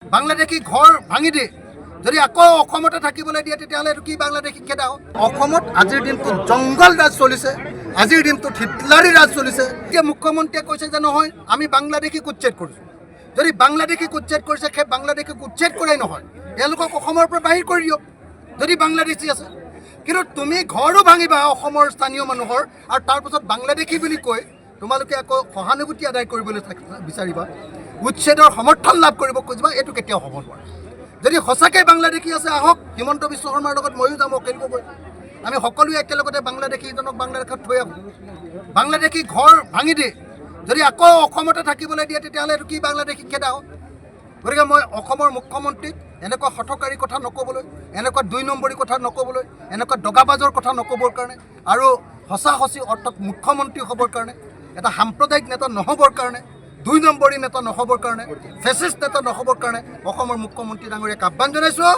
বাংলাদেশী ঘৰ ভাঙি দিয়ে যদি আকৌ অসমতে থাকিবলৈ দিয়ে তেতিয়াহ'লে কি বাংলাদেশী খেদা হ'ব? অসমত আজিৰ দিনটোত জংগল ৰাজ চলিছে, আজিৰ দিনটোত হিটলাৰী ৰাজ চলিছে। এতিয়া মুখ্যমন্ত্ৰীয়ে কৈছে যে নহয় আমি বাংলাদেশীক উচ্ছেদ কৰিছোঁ। যদি বাংলাদেশীক উচ্ছেদ কৰিছে সেই বাংলাদেশীক উচ্ছেদ কৰাই নহয়, তেওঁলোকক অসমৰ পৰা বাহিৰ কৰি দিয়ক যদি বাংলাদেশী আছে। কিন্তু তুমি ঘৰো ভাঙিবা অসমৰ স্থানীয় মানুহৰ আৰু তাৰপাছত বাংলাদেশী বুলি কৈ তোমালোকে আকৌ সহানুভূতি আদায় কৰিবলৈ বিচাৰিবা, উচ্ছেদৰ সমৰ্থন লাভ কৰিব খুজিবা, এইটো কেতিয়াও হ'ব নোৱাৰে। যদি সঁচাকৈ বাংলাদেশী আছে আহক, হিমন্ত বিশ্ব শৰ্মাৰ লগত ময়ো যাম খেলিবগৈ। আমি সকলোৱে একেলগতে বাংলাদেশীজনক বাংলাদেশত থৈ আহোঁ। বাংলাদেশী ঘৰ ভাঙি দিয়ে যদি আকৌ অসমতে থাকিবলৈ দিয়ে তেতিয়াহ'লে কি বাংলাদেশী খেদা হ'ব? গতিকে মই অসমৰ মুখ্যমন্ত্ৰীক এনেকুৱা হঠকাৰী কথা নক'বলৈ, এনেকুৱা ২ নম্বৰী কথা নক'বলৈ, এনেকুৱা দগাবাজৰ কথা নক'বৰ কাৰণে আৰু সঁচা সঁচি অৰ্থাৎ মুখ্যমন্ত্ৰী হ'বৰ কাৰণে, এটা সাম্প্ৰদায়িক নেতা নহ'বৰ কাৰণে, ২ নম্বৰী নেতা নহ'বৰ কাৰণে, ফেচিষ্ট নেতা নহ'বৰ কাৰণে অসমৰ মুখ্যমন্ত্ৰী ডাঙৰীয়াক আহ্বান জনাইছোঁ।